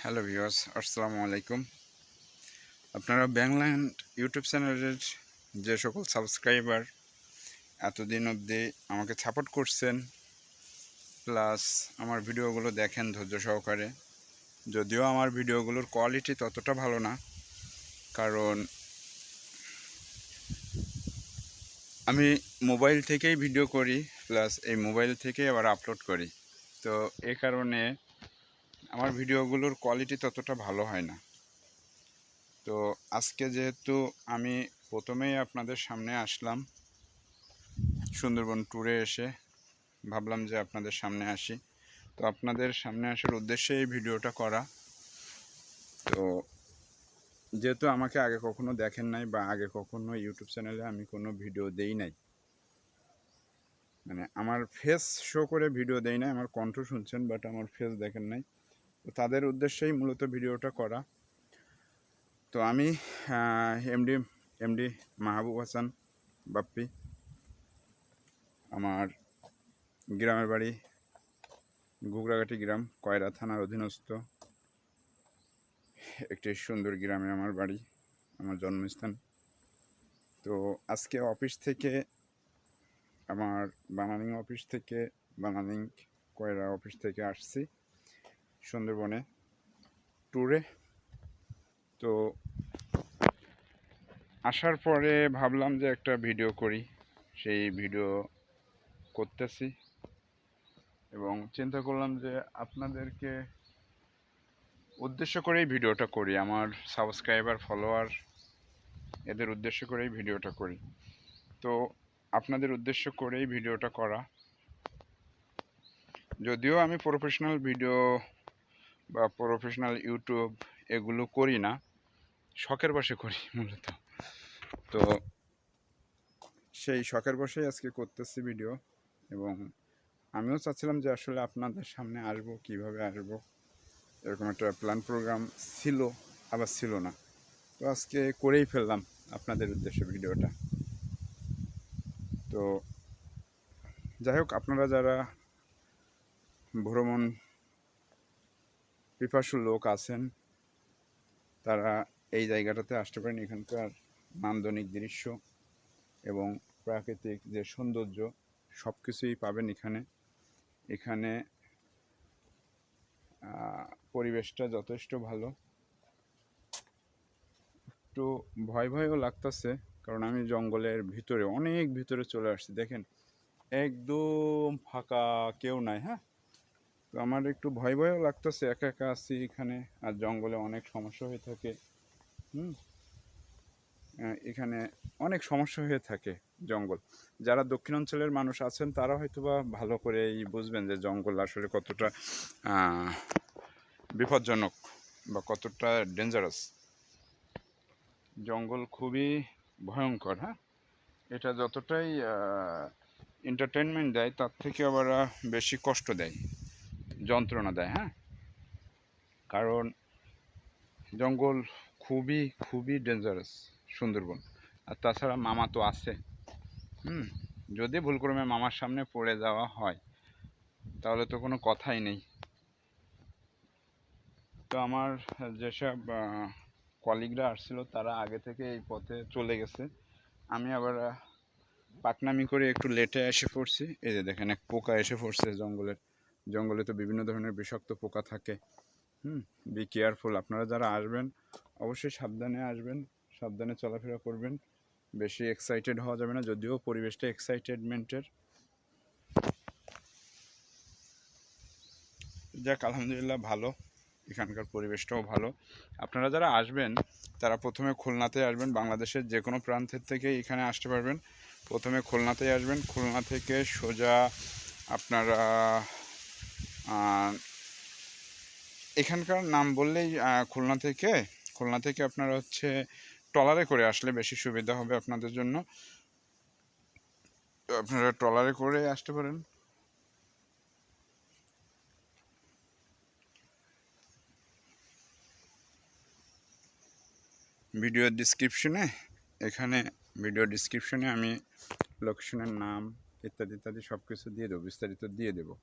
Hello viewers, আসসালামু আলাইকুম। আপনারা ব্যাংল্যান্ড ইউটিউব চ্যানেলের যে সকল সাবস্ক্রাইবার এতদিন অবধি আমাকে সাপোর্ট করছেন, প্লাস আমার ভিডিওগুলো দেখেন ধৈর্য সহকারে। যদিও আমার ভিডিওগুলোর কোয়ালিটি ততটা ভালো না, কারণ আমি মোবাইল থেকেই ভিডিও করি, প্লাস এই মোবাইল থেকেই আবার আপলোড করি। তো এই কারণে আমার ভিডিওগুলোর কোয়ালিটি ততটা ভালো হয় না। তো আজকে যেহেতু আমি প্রথমেই আপনাদের সামনে আসলাম, সুন্দরবন ট্যুরে এসে ভাবলাম যে আপনাদের সামনে আসি। তো আপনাদের সামনে আসার উদ্দেশ্যে এই ভিডিওটা করা। তো যেহেতু আমাকে আগে কখনো দেখেন নাই বা আগে কখনো ইউটিউব চ্যানেলে আমি কোনো ভিডিও দেই নাই, মানে আমার ফেস শো করে ভিডিও দেই নাই, আমার কণ্ঠ শুনছেন বাট আমার ফেস দেখেন নাই। তো তাদের উদ্দেশ্যেই মূলত ভিডিওটা করা। তো আমি এমডি মাহবুব হাসান বাপ্পি, আমার গ্রামের বাড়ি ঘুগরাঘাটি গ্রাম, কয়রা থানার অধীনস্থ একটি সুন্দর গ্রামে আমার বাড়ি, আমার জন্মস্থান। তো আজকে অফিস থেকে, আমার বানালিং অফিস থেকে, বানালিং কয়রা অফিস থেকে আসছি সুন্দরবনে ট্যুরে। তো আসার পরে ভাবলাম যে একটা ভিডিও করি, সেই ভিডিও করতেছি এবং চিন্তা করলাম যে আপনাদেরকে উদ্দেশ্য করেই ভিডিওটা করি, আমার সাবস্ক্রাইবার ফলোয়ার এদের উদ্দেশ্য করেই ভিডিওটা করি। তো আপনাদের উদ্দেশ্য করেই ভিডিওটা করা। যদিও আমি প্রফেশনাল ভিডিও বা প্রফেশনাল ইউটিউব এগুলো করি না, শখের বশে করি মূলত। তো সেই শখের বশেই আজকে করতেছি ভিডিও, এবং আমিও চাচ্ছিলাম যে আসলে আপনাদের সামনে আসব, কিভাবে আসব, এরকম একটা প্ল্যান প্রোগ্রাম ছিল, আবার ছিল না। তো আজকে করেই ফেললাম আপনাদের উদ্দেশ্যে ভিডিওটা। তো যাই হোক, আপনারা যারা ভ্রমণ পিপাসু লোক আছেন তারা এই জায়গাটাতে আসতে পারেন। এখানকার নান্দনিক দৃশ্য এবং প্রাকৃতিক যে সৌন্দর্য সব কিছুই পাবেন এখানে। এখানে পরিবেশটা যথেষ্ট ভালো। একটু ভয় ভয়ও লাগতেছে, কারণ আমি জঙ্গলের ভিতরে, অনেক ভিতরে চলে আসছি। দেখেন একদম ফাঁকা, কেউ নাই। হ্যাঁ, তো আমার একটু ভয় ভয়ও লাগতেছে, একা একা আছি এখানে, আর জঙ্গলে অনেক সমস্যা হয়ে থাকে। এখানে অনেক সমস্যা হয়ে থাকে জঙ্গল। যারা দক্ষিণাঞ্চলের মানুষ আছেন তারা হয়তো বা ভালো করেই বুঝবেন যে জঙ্গল আসলে কতটা বিপজ্জনক বা কতটা ডেঞ্জারাস। জঙ্গল খুবই ভয়ঙ্কর। হ্যাঁ, এটা যতটাই এন্টারটেনমেন্ট দেয় তার থেকে আবার বেশি কষ্ট দেয়, যন্ত্রণা দেয়। হ্যাঁ, কারণ জঙ্গল খুবই খুবই ডেঞ্জারাস সুন্দরবন। আর তাছাড়া মামা তো আছে। যদি ভুলক্রমে মামার সামনে পড়ে যাওয়া হয় তাহলে তো কোনো কথাই নেই। তো আমার যেসব কলিগরা আসছিল তারা আগে থেকে এই পথে চলে গেছে। আমি আবার পাকনামি করে একটু লেটে এসে পড়ছি। এই যে দেখেন, এক পোকা এসে পড়ছে জঙ্গলে তো বিভিন্ন ধরনের বিষাক্ত পোকা থাকে। Be careful. আপনারা যারা আসবেন অবশ্যই সাবধানে আসবেন, সাবধানে চলাফেরা করবেন। বেশি এক্সাইটেড হওয়া যাবে না, যদিও পরিবেশটা এক্সাইটেডমেন্টের। যাক, আলহামদুলিল্লাহ ভালো, এখানকার পরিবেশটাও ভালো। আপনারা যারা আসবেন তারা প্রথমে খুলনাতে আসবেন। বাংলাদেশের যে কোনো প্রান্তের থেকে এখানে আসতে পারবেন। প্রথমে খুলনাতেই আসবেন। খুলনা থেকে সোজা আপনারা এখানকার নাম বললেই খুলনা থেকে আপনারা হচ্ছে ট্রলারে করে আসলে বেশি সুবিধা হবে আপনাদের জন্য। আপনারা ট্রলারে করে আসতে পারেন। ভিডিও ডিসক্রিপশনে আমি লোকেশনের নাম ইত্যাদি ইত্যাদি সব কিছু দিয়ে দেবো, বিস্তারিত দিয়ে দেবো।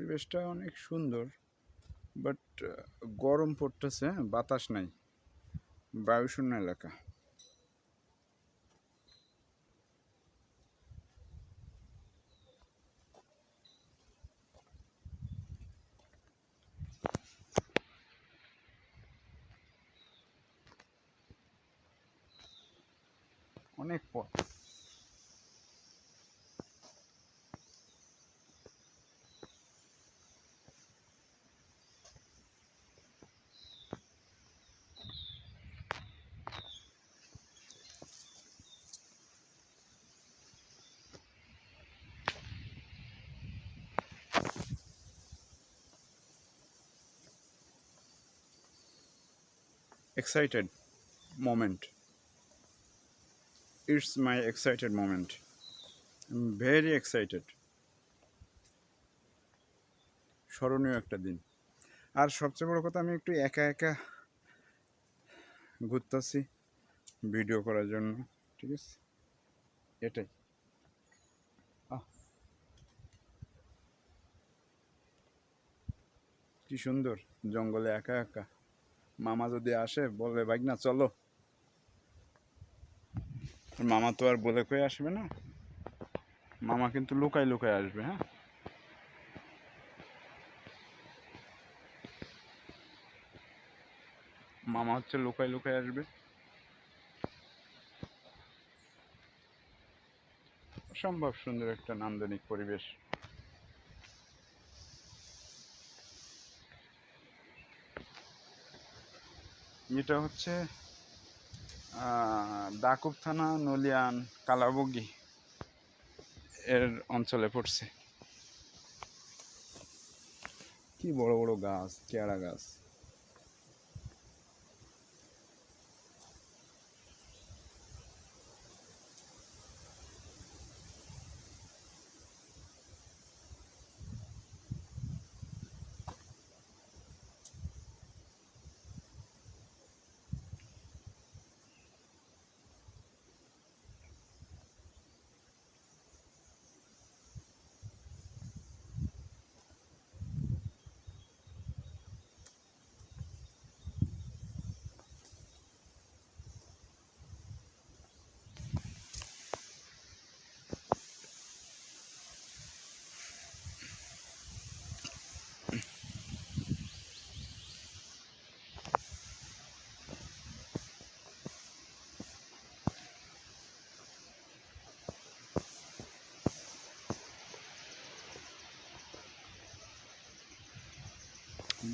পরিবেশটা অনেক সুন্দর, বাট গরম পড়তেছে, বাতাস নাই, বায়ুশূন্য এলাকা। অনেক পথ। Excited moment. It's my excited moment. I'm very excited. স্মরণীয় একটা দিন। আর সবচেয়ে বড় কথা, আমি একটু একা একা ঘুরতেছি ভিডিও করার জন্য, ঠিক আছে, এটাই। কি সুন্দর জঙ্গলে একা একা। মামা যদি আসে বলে ভাগনা চলো, মামা তো আর বলে কয়ে আসবে না, মামা কিন্তু লুকায় লুকায় আসবে। হ্যাঁ, মামা হচ্ছে লুকায় লুকায় আসবে। অসম্ভব সুন্দর একটা নান্দনিক পরিবেশ। এটা হচ্ছে দাকুব থানা, নলিয়ান, কালাবগি এর অঞ্চলে পড়ছে। কি বড় বড় গাছ, কেয়ারা গাছ।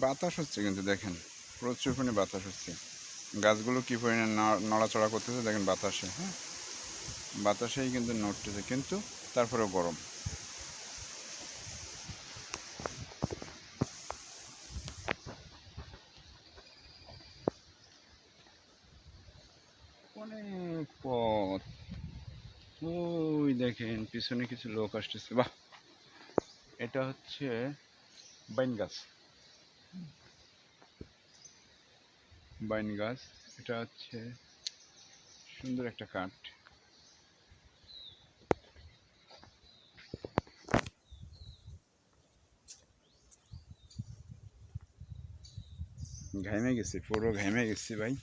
বাতাস হচ্ছে কিন্তু দেখেন, প্রচুর পরিমাণে বাতাস হচ্ছে। গাছগুলো কী পরিমাণে নড়াচড়া করতেছে দেখেন বাতাসে। হ্যাঁ, বাতাসেই কিন্তু নড়তেছে, কিন্তু তারপরেও গরম। অনেক পথ। ওই দেখেন পিছনে কিছু লোক আসতেছে। বাহ, এটা হচ্ছে বাইন গাছ। বাইন গাছ, এটা হচ্ছে সুন্দর একটা কাঠ। ঘামে গেছি, পুরো ঘামে গেছি ভাই।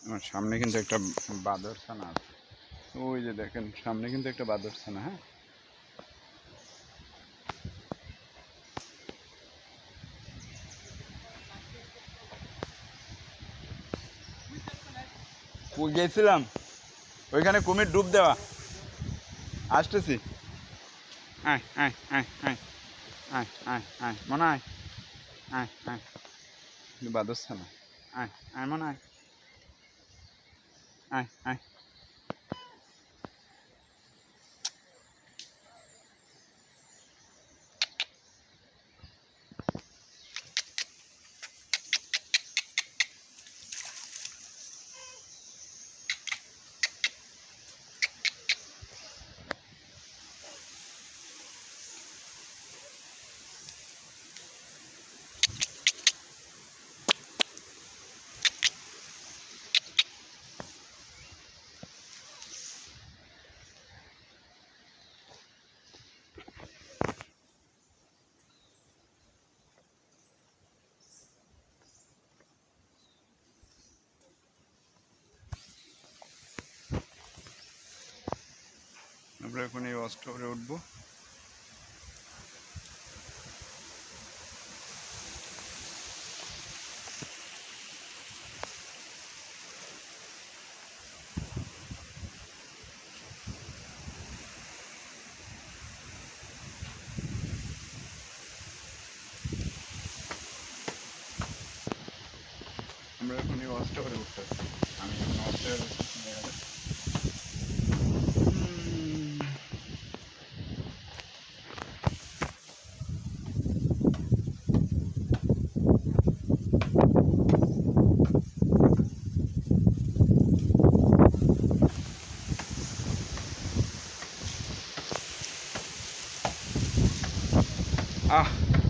আমার সামনে কিন্তু একটা বাদরছানা আছে। ওই যে দেখেন সামনে কিন্তু একটা বাদরছানা। হ্যাঁ, গেছিলাম ওইখানে কুমির ডুব দেওয়া, আসতেছি। আয় আয় আয় আয় আয় আয় আয় মনে আয়, আয় আয় বাদরছানা, আয় আয় মনে আয়, আয় আয় আমরা এখন এই ওয়াচ টাওয়ারে উঠবো। আমরা এখন এই ওয়াচ টাওয়ারে উঠতেছি। আমি এখন ওয়াচ টাওয়ারে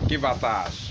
কি বাতাস!